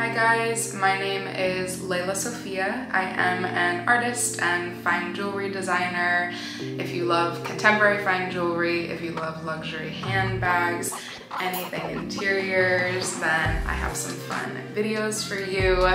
Hi guys, my name is Layla Sophia. I am an artist and fine jewelry designer. If you love contemporary fine jewelry, if you love luxury handbags, anything interiors, then I have some fun videos for you.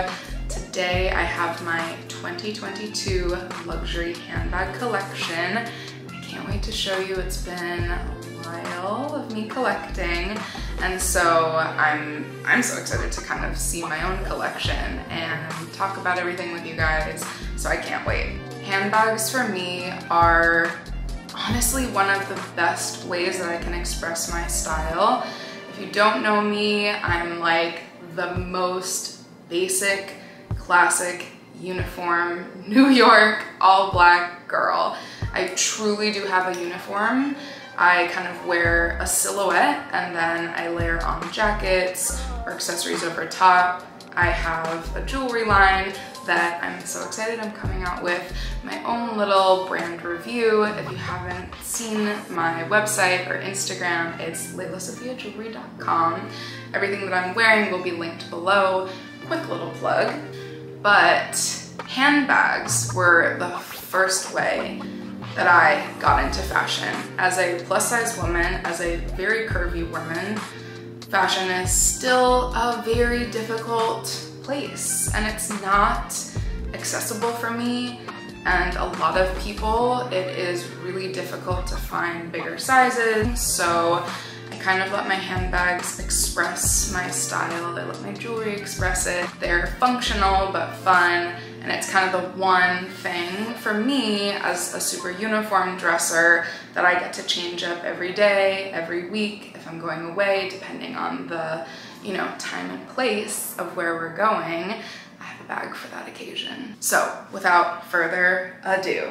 Today I have my 2022 luxury handbag collection. I can't wait to show you. It's been a while of me collecting, and so I'm so excited to kind of see my own collection and talk about everything with you guys, so I can't wait. Handbags for me are honestly one of the best ways that I can express my style. If you don't know me, I'm like the most basic, classic, uniform, New York, all black girl. I truly do have a uniform. I kind of wear a silhouette and then I layer on jackets or accessories over top. I have a jewelry line that I'm so excited I'm coming out with my own little brand review. If you haven't seen my website or Instagram, it's laylasophiajewelry.com. Everything that I'm wearing will be linked below. Quick little plug. But handbags were the first way that I got into fashion. As a plus size woman, as a very curvy woman, fashion is still a very difficult place and it's not accessible for me. And a lot of people, it is really difficult to find bigger sizes. So I kind of let my handbags express my style. I let my jewelry express it. They're functional but fun. And it's kind of the one thing for me as a super uniform dresser that I get to change up every day, every week, if I'm going away, depending on the, time and place of where we're going. I have a bag for that occasion. So without further ado,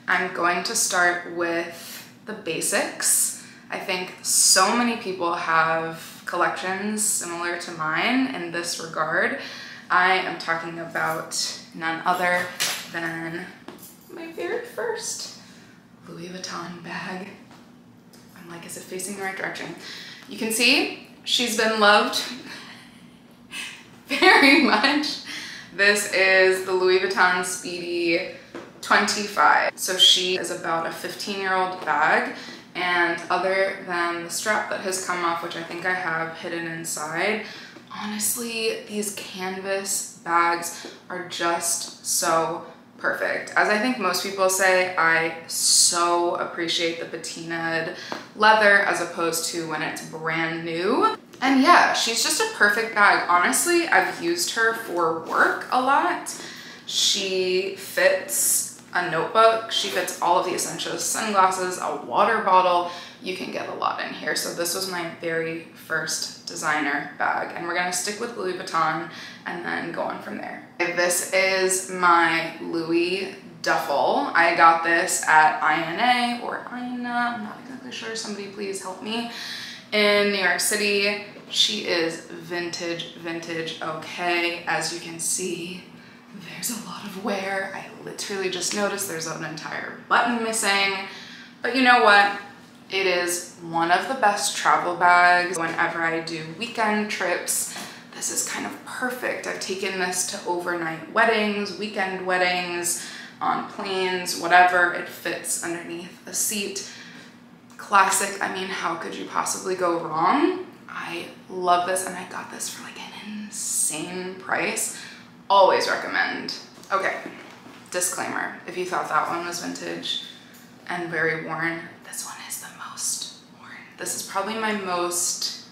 I'm going to start with the basics. I think so many people have collections similar to mine in this regard. I am talking about none other than my very first Louis Vuitton bag. I'm like, is it facing the right direction? You can see she's been loved very much. This is the Louis Vuitton Speedy 25. So she is about a 15-year-old bag, and other than the strap that has come off, which I think I have hidden inside, honestly, these canvas bags are just so perfect. As I think most people say, I so appreciate the patinaed leather as opposed to when it's brand new. And yeah, she's just a perfect bag. Honestly, I've used her for work a lot. She fits a notebook, she fits all of the essentials, sunglasses, a water bottle. You can get a lot in here. So this was my very first designer bag, and we're gonna stick with Louis Vuitton and then go on from there. This is my Louis Duffle. I got this at INA or INA, I'm not exactly sure, somebody please help me, in New York City. She is vintage, okay. As you can see, there's a lot of wear. I literally just noticed there's an entire button missing, but you know what? It is one of the best travel bags. Whenever I do weekend trips, this is kind of perfect. I've taken this to overnight weddings, weekend weddings, on planes, whatever. It fits underneath a seat. Classic. I mean, how could you possibly go wrong? I love this, and I got this for like an insane price. Always recommend. Okay, disclaimer. If you thought that one was vintage and very worn, this one is the most worn. This is probably my most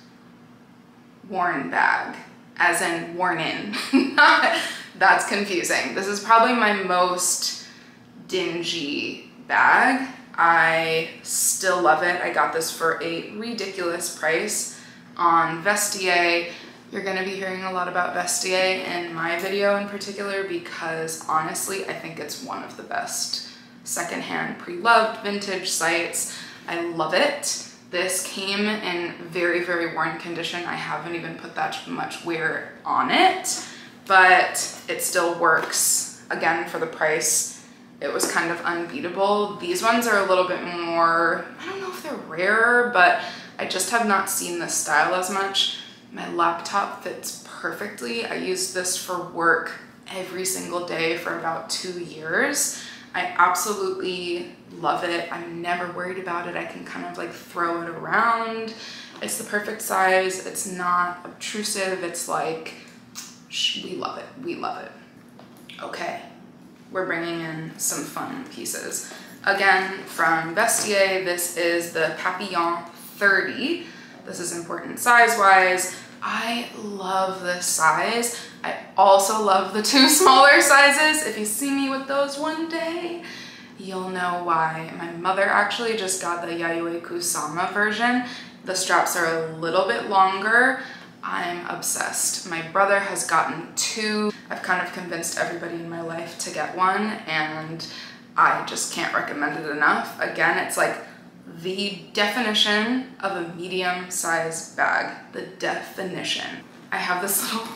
worn bag, as in worn in. That's confusing. This is probably my most dingy bag. I still love it. I got this for a ridiculous price on Vestiaire. You're gonna be hearing a lot about Vestiaire in my video in particular because honestly, I think it's one of the best secondhand pre-loved vintage sites. I love it. This came in very, very worn condition. I haven't even put that much wear on it, but it still works. Again, for the price, it was kind of unbeatable. These ones are a little bit more, I don't know if they're rarer, but I just have not seen this style as much. My laptop fits perfectly. I use this for work every single day for about 2 years. I absolutely love it. I'm never worried about it. I can kind of like throw it around. It's the perfect size. It's not obtrusive. It's like, we love it. We love it. Okay, we're bringing in some fun pieces. Again, from Vestiaire, this is the Papillon 30. This is important size-wise. I love this size. I also love the 2 smaller sizes. If you see me with those one day, you'll know why. My mother actually just got the Yayoi Kusama version. The straps are a little bit longer. I'm obsessed. My brother has gotten 2. I've kind of convinced everybody in my life to get one, and I just can't recommend it enough. Again, it's like the definition of a medium-sized bag. The definition. I have this little,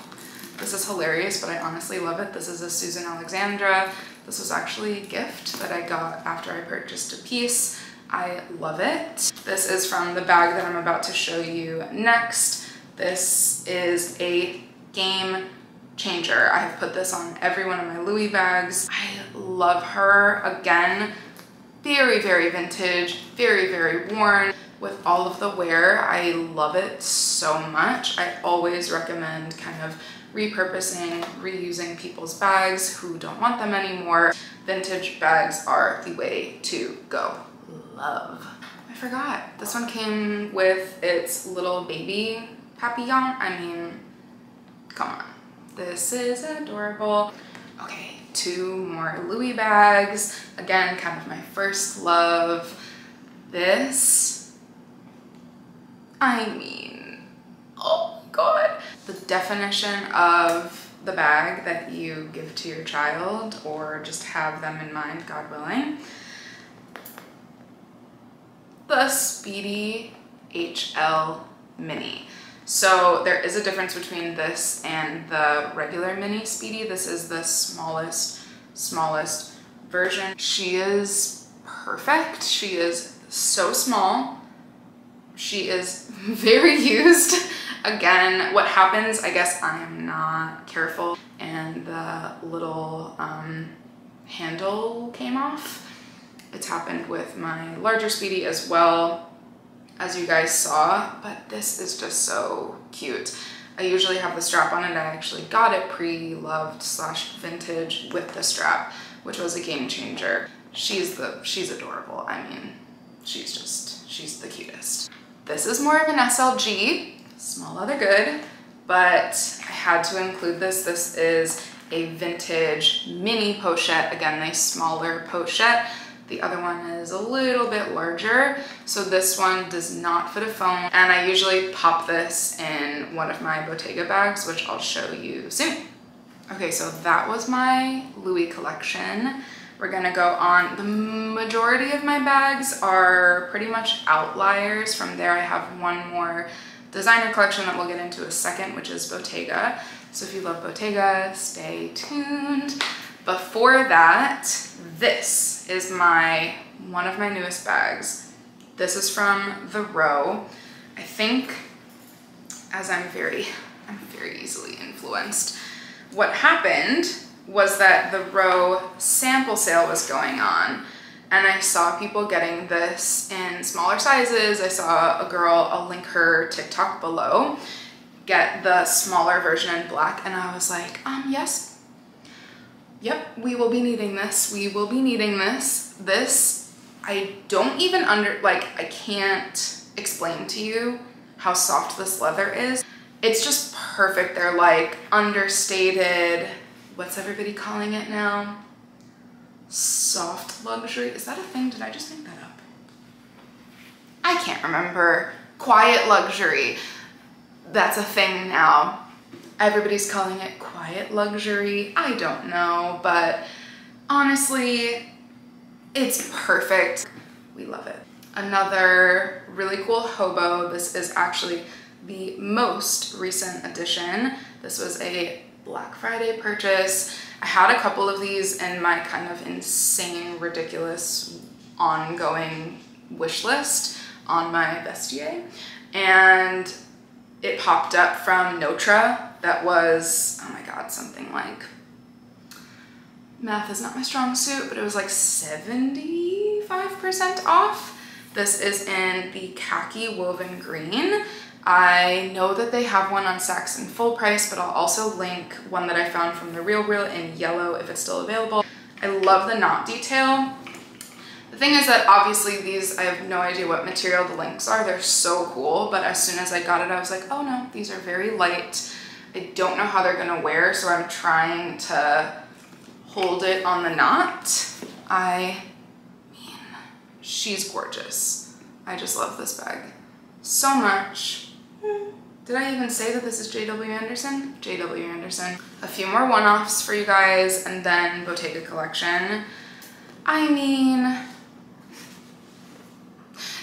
this is hilarious, but I honestly love it. This is a Susan Alexandra. This was actually a gift that I got after I purchased a piece. I love it. This is from the bag that I'm about to show you next. This is a game changer. I have put this on every one of my Louis bags. I love her. Again, very, very vintage, very, very worn. With all of the wear, I love it so much. I always recommend kind of repurposing, reusing people's bags who don't want them anymore. Vintage bags are the way to go. Love. I forgot. This one came with its little baby Papillon. I mean, come on. This is adorable. Okay, 2 more Louis bags. Again, kind of my first love. This, I mean, oh God. The definition of the bag that you give to your child or just have them in mind, God willing. The Speedy HL Mini. So there is a difference between this and the regular mini Speedy. This is the smallest version. She is perfect. She is so small. She is very used. Again, what happens, I guess I'm not careful and the little handle came off. It's happened with my larger Speedy as well, as you guys saw, but this is just so cute. I usually have the strap on it. I actually got it pre-loved / vintage with the strap, which was a game changer. She's adorable. I mean, she's the cutest. This is more of an SLG, small leather good, but I had to include this. This is a vintage mini pochette. Again, a smaller pochette. The other one is a little bit larger. So this one does not fit a phone. And I usually pop this in one of my Bottega bags, which I'll show you soon. Okay, so that was my Louis collection. We're gonna go on. The majority of my bags are pretty much outliers. From there, I have one more designer collection that we'll get into a second, which is Bottega. So if you love Bottega, stay tuned. Before that, this is one of my newest bags. This is from the Row. I think, as I'm very easily influenced. What happened was that the Row sample sale was going on, and I saw people getting this in smaller sizes. I saw a girl, I'll link her TikTok below, get the smaller version in black, and I was like, yes. Yep, we will be needing this. We will be needing this. This, I don't even I can't explain to you how soft this leather is. It's just perfect. They're like understated, what's everybody calling it now? Soft luxury. Is that a thing? Did I just make that up? I can't remember. Quiet luxury. That's a thing now. Everybody's calling it quiet luxury. I don't know, but honestly, it's perfect. We love it. Another really cool Hobo. This is actually the most recent addition. This was a Black Friday purchase. I had a couple of these in my kind of insane, ridiculous, ongoing wish list on my Vestiaire, and it popped up from Notre that was, oh my God, something like, math is not my strong suit, but it was like 75% off. This is in the khaki woven green. I know that they have one on Saks in full price, but I'll also link one that I found from The Real Real in yellow if it's still available. I love the knot detail. The thing is that obviously these, I have no idea what material the links are. They're so cool, but as soon as I got it, I was like, oh no, these are very light. I don't know how they're gonna wear, so I'm trying to hold it on the knot. I mean, she's gorgeous. I just love this bag so much. Did I even say that this is JW Anderson? JW Anderson. A few more one-offs for you guys, and then Bottega collection. I mean,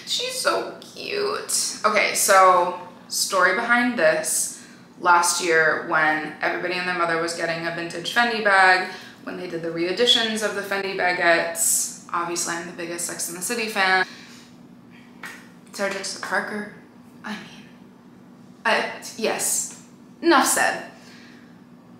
she's so cute. Okay, so story behind this. Last year, when everybody and their mother was getting a vintage Fendi bag, when they did the re-editions of the Fendi baguettes, obviously I'm the biggest Sex and the City fan. Sarah Jessica Parker, I mean, yes, enough said.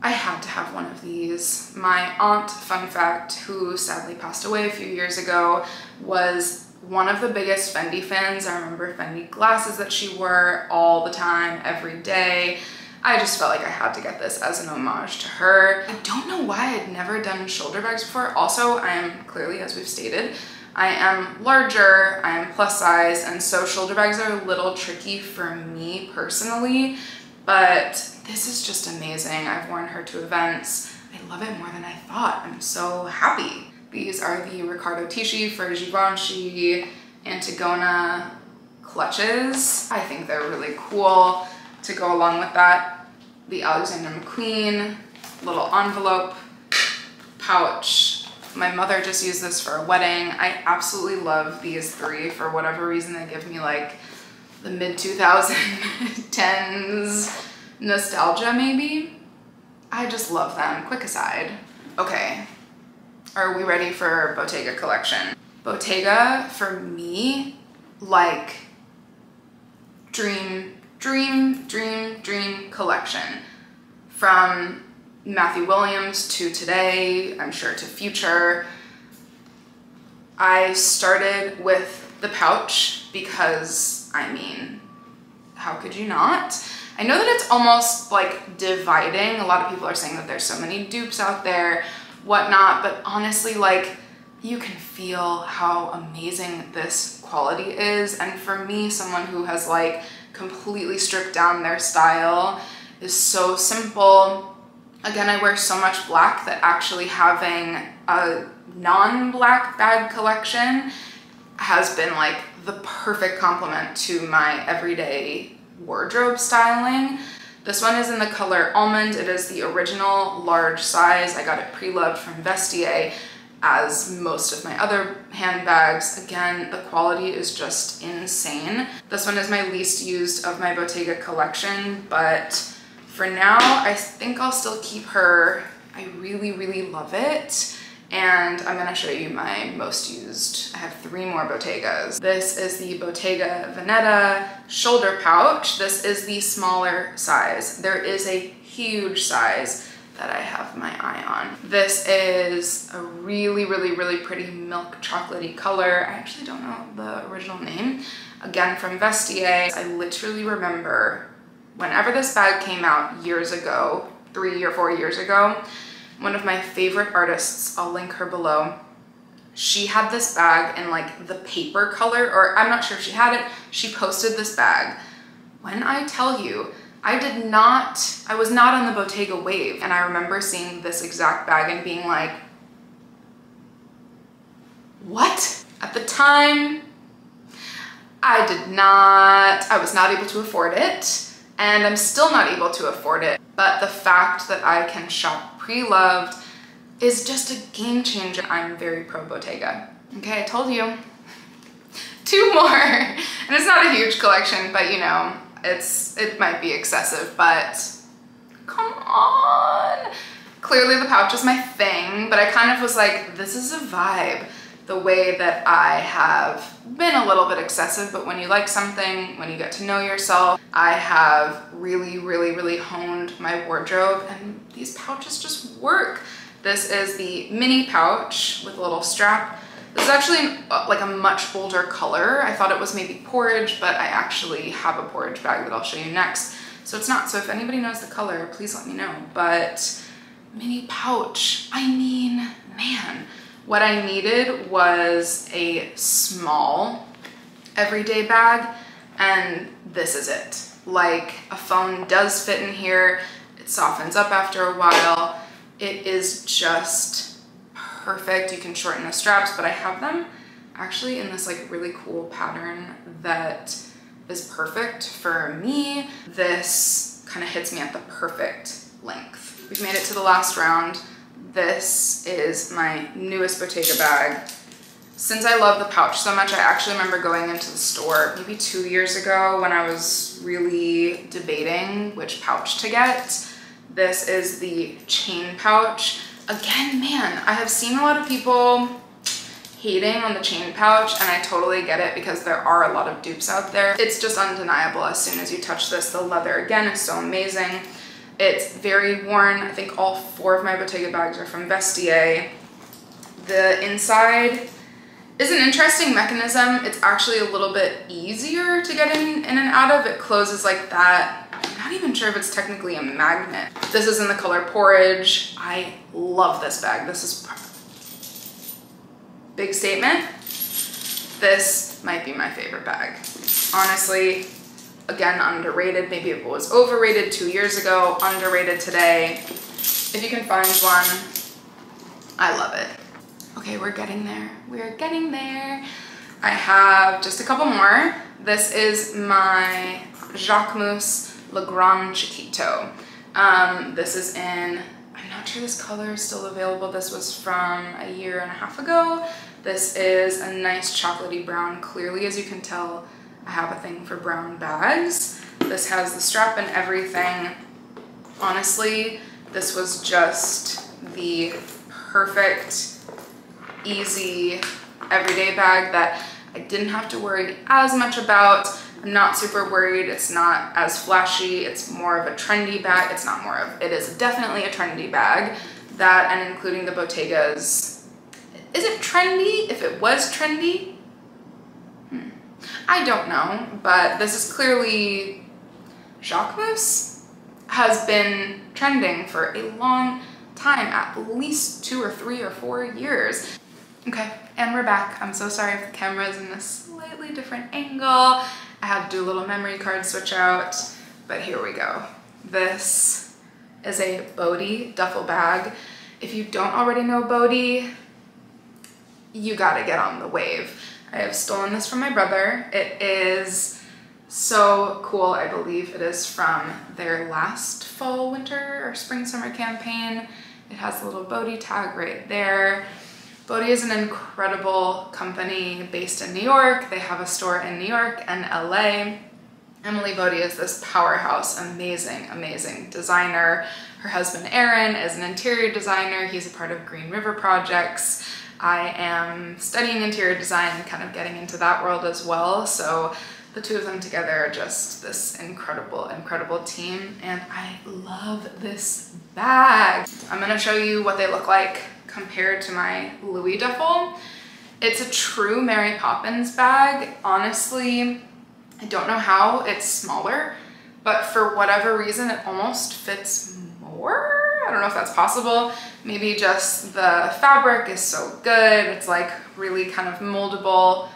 I had to have one of these. My aunt, fun fact, who sadly passed away a few years ago, was one of the biggest Fendi fans. I remember Fendi glasses that she wore all the time, every day. I just felt like I had to get this as an homage to her. I don't know why I'd never done shoulder bags before. Also, I am clearly, as we've stated, I am larger, I am plus size, and so shoulder bags are a little tricky for me personally, but this is just amazing. I've worn her to events. I love it more than I thought. I'm so happy. These are the Riccardo Tisci for Givenchy Antigona clutches. I think they're really cool. To go along with that, the Alexander McQueen little envelope pouch. My mother just used this for a wedding. I absolutely love these three. For whatever reason, they give me like the mid-2010s nostalgia maybe. I just love them. Quick aside. Okay, are we ready for Bottega collection? Bottega, for me, like dream collection. From Matthew Williams to today, I'm sure to future. I started with the pouch because, I mean, how could you not? I know that it's almost like dividing. A lot of people are saying that there's so many dupes out there, whatnot, but honestly, like, you can feel how amazing this quality is. And for me, someone who has like completely stripped down their style, is so simple. Again, I wear so much black that actually having a non-black bag collection has been like the perfect complement to my everyday wardrobe styling. This one is in the color almond. It is the original large size. I got it pre-loved from Vestiaire, as most of my other handbags. Again, the quality is just insane. This one is my least used of my Bottega collection, but for now, I think I'll still keep her. I really love it. And I'm gonna show you my most used. I have 3 more Bottegas. This is the Bottega Veneta shoulder pouch. This is the smaller size. There is a huge size that I have my eye on. This is a really pretty milk chocolatey color. I actually don't know the original name. Again, from Vestiaire. I literally remember whenever this bag came out years ago, 3 or 4 years ago, one of my favorite artists, I'll link her below, she had this bag in like the paper color, or I'm not sure if she had it, she posted this bag. When I tell you, I was not on the Bottega wave, and I remember seeing this exact bag and being like, what? At the time, I was not able to afford it, and I'm still not able to afford it, but the fact that I can shop pre-loved is just a game changer. I'm very pro Bottega. Okay, I told you. 2 more, and it's not a huge collection, but you know, it might be excessive, but come on. Clearly the pouch is my thing, but I kind of was like, this is a vibe. the way that I have been a little bit excessive, but when you like something, when you get to know yourself, I have really honed my wardrobe, and these pouches just work. This is the mini pouch with a little strap. This is actually like a much older color. I thought it was maybe porridge, but I actually have a porridge bag that I'll show you next. So it's not, so if anybody knows the color, please let me know. But mini pouch, I mean, man, what I needed was a small everyday bag, and this is it. Like, a phone does fit in here. It softens up after a while. It is just perfect. You can shorten the straps, but I have them actually in this like really cool pattern that is perfect for me. This kind of hits me at the perfect length. We've made it to the last round. This is my newest Bottega bag. Since I love the pouch so much, I actually remember going into the store maybe 2 years ago when I was really debating which pouch to get. This is the chain pouch. Again, man, I have seen a lot of people hating on the chain pouch, and I totally get it because there are a lot of dupes out there. It's just undeniable as soon as you touch this. The leather, again, is so amazing. It's very worn. I think all 4 of my Bottega bags are from Vestiaire. The inside is an interesting mechanism. It's actually a little bit easier to get in and out of. It closes like that. I'm not even sure if it's technically a magnet. This is in the color porridge. I love this bag. This is big statement. This might be my favorite bag. Honestly, again, underrated. Maybe it was overrated 2 years ago, underrated today. If you can find one, I love it. Okay, we're getting there. We're getting there. I have just a couple more. This is my Jacquemus Le Grand Chiquito. This is in, I'm not sure this color is still available. This was from a year and a half ago. This is a nice chocolatey brown. Clearly, as you can tell, I have a thing for brown bags. This has the strap and everything. Honestly, this was just the perfect, easy, everyday bag that I didn't have to worry as much about. I'm not super worried. It's not as flashy. It's more of a trendy bag. It's not more of, it is definitely a trendy bag. That, and including the Bottegas. Is it trendy? If it was trendy? I don't know, but this is clearly, Jacquemus has been trending for a long time, at least 2 or 3 or 4 years. Okay, and we're back. I'm so sorry if the camera's in a slightly different angle. I had to do a little memory card switch out, but here we go. This is a Bode duffel bag. If you don't already know Bode, you gotta get on the wave. I have stolen this from my brother. It is so cool. I believe it is from their last fall, winter, or spring, summer campaign. It has the little Bode tag right there. Bode is an incredible company based in New York. They have a store in New York and LA. Emily Bode is this powerhouse, amazing, amazing designer. Her husband Aaron is an interior designer. He's a part of Green River Projects. I am studying interior design and kind of getting into that world as well. So the two of them together are just this incredible, incredible team. And I love this bag. I'm gonna show you what they look like compared to my Louis duffel. It's a true Mary Poppins bag. Honestly, I don't know how it's smaller, but for whatever reason, it almost fits more. I don't know if that's possible. Maybe just the fabric is so good. It's like really kind of moldable,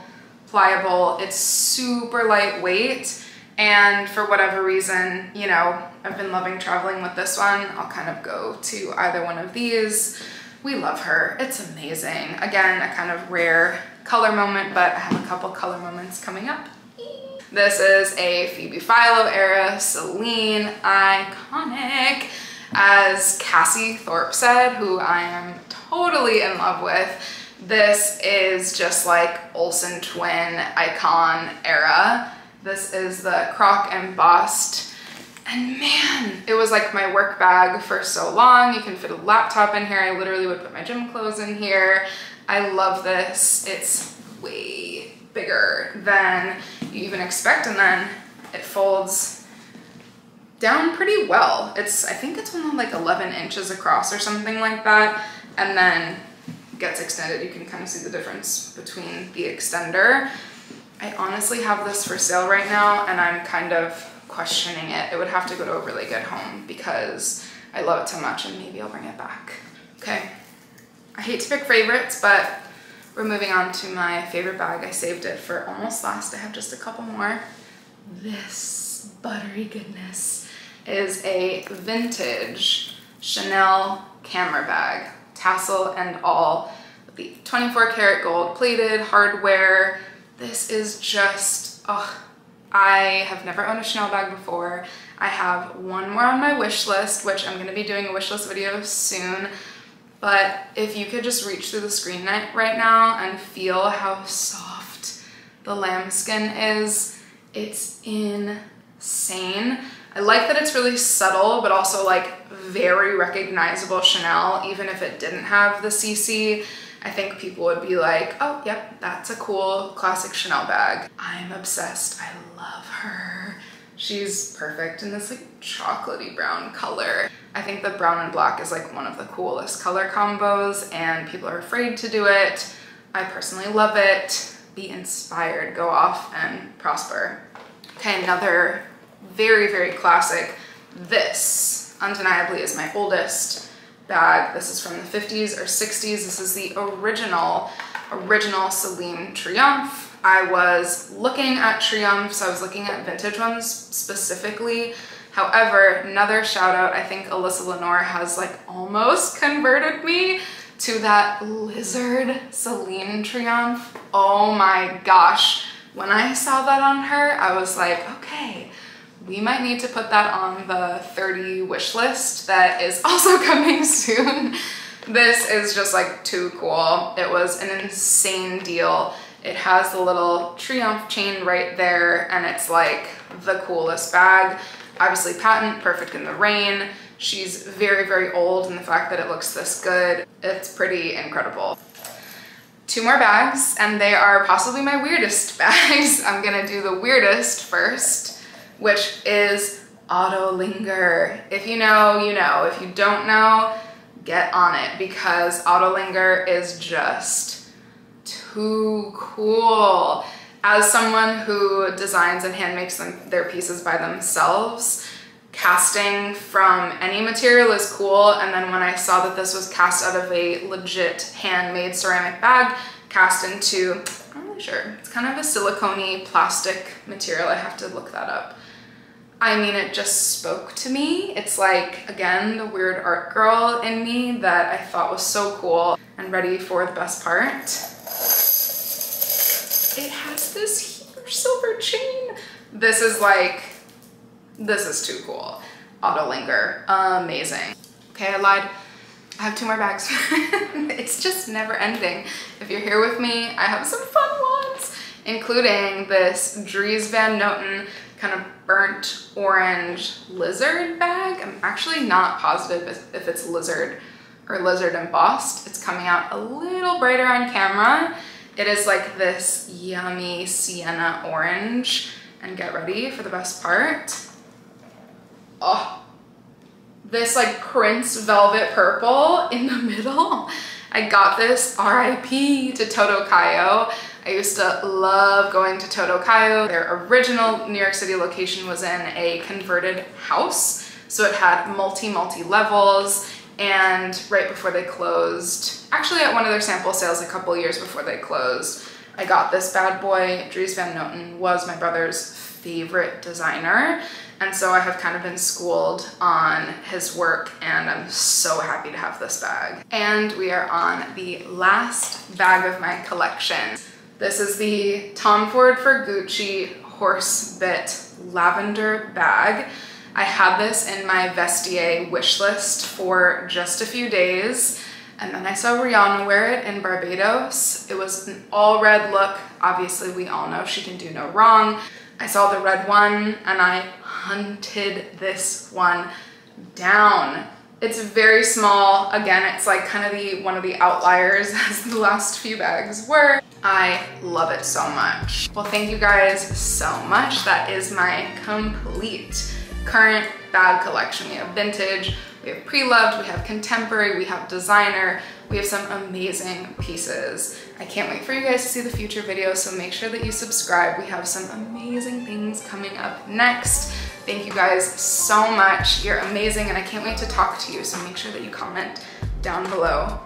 pliable. It's super lightweight. And for whatever reason, you know, I've been loving traveling with this one. I'll kind of go to either one of these. We love her. It's amazing. Again, a kind of rare color moment, but I have a couple color moments coming up. This is a Phoebe Philo era Celine, iconic. As Cassie Thrope said, who I am totally in love with, this is just like Olsen twin icon era. This is the croc embossed. And man, it was like my work bag for so long. You can fit a laptop in here. I literally would put my gym clothes in here. I love this. It's way bigger than you even expect, and then it folds down pretty well. I think it's only like 11 inches across or something like that, and then gets extended. You can kind of see the difference between the extender. I honestly have this for sale right now, and I'm kind of questioning it. It would have to go to a really good home because I love it so much, and maybe I'll bring it back. Okay, I hate to pick favorites, but we're moving on to my favorite bag. I saved it for almost last. I have just a couple more. This buttery goodness is a vintage Chanel camera bag, tassel and all, with the 24 karat gold plated hardware. This is just, oh, I have never owned a Chanel bag before. I have one more on my wish list, which I'm gonna be doing a wish list video soon. But if you could just reach through the screen right now and feel how soft the lambskin is, it's insane. I like that it's really subtle, but also like very recognizable Chanel, even if it didn't have the CC. I think people would be like, oh, yep, that's a cool classic Chanel bag. I'm obsessed. I love her. She's perfect in this like chocolatey brown color. I think the brown and black is like one of the coolest color combos, and people are afraid to do it. I personally love it. Be inspired, go off and prosper. Okay, another very, very classic. This undeniably is my oldest bag. This is from the 50s or 60s. This is the original Celine Triomphe. I was looking at Triumphs. I was looking at vintage ones specifically. However, another shout out, I think Alyssa Lenore has like almost converted me to that lizard Celine Triomphe. Oh my gosh. When I saw that on her, I was like, okay, we might need to put that on the 30 wish list that is also coming soon. This is just like too cool. It was an insane deal. It has the little Triomphe chain right there, and it's like the coolest bag. Obviously patent, perfect in the rain. She's very, very old, and the fact that it looks this good, it's pretty incredible. Two more bags, and they are possibly my weirdest bags. I'm gonna do the weirdest first, which is Auto Linger. If you know, you know. If you don't know, get on it, because Auto Linger is just too cool. As someone who designs and hand makes their pieces by themselves, casting from any material is cool. And then when I saw that this was cast out of a legit handmade ceramic bag, cast into, I'm not really sure, it's kind of a silicone-y plastic material. I have to look that up. I mean, it just spoke to me. It's like, again, the weird art girl in me that I thought was so cool. And ready for the best part. It has this huge silver chain. This is too cool. Auto Linger, amazing. Okay, I lied. I have two more bags. It's just never ending. If you're here with me, I have some fun ones, including this Dries Van Noten kind of burnt orange lizard bag. I'm actually not positive if it's lizard or lizard embossed. It's coming out a little brighter on camera. It is like this yummy sienna orange, and get ready for the best part. Oh, this like Prince velvet purple in the middle. I got this RIP to Toto Kayo. I used to love going to Toto Kayo. Their original New York City location was in a converted house, so it had multi levels. And right before they closed, actually at one of their sample sales a couple years before they closed, I got this bad boy. Dries Van Noten was my brother's favorite designer, and so I have kind of been schooled on his work, and I'm so happy to have this bag. And we are on the last bag of my collection. This is the Tom Ford for Gucci Horsebit lavender bag. I had this in my Vestiaire wish list for just a few days, and then I saw Rihanna wear it in Barbados. It was an all red look. Obviously, we all know she can do no wrong. I saw the red one, and I hunted this one down. It's very small. Again, it's like kind of one of the outliers as the last few bags were. I love it so much. Well, thank you guys so much. That is my complete current bag collection. We have vintage, we have pre-loved, we have contemporary, we have designer, we have some amazing pieces. I can't wait for you guys to see the future videos, so make sure that you subscribe. We have some amazing things coming up next. Thank you guys so much. You're amazing and I can't wait to talk to you, so make sure that you comment down below.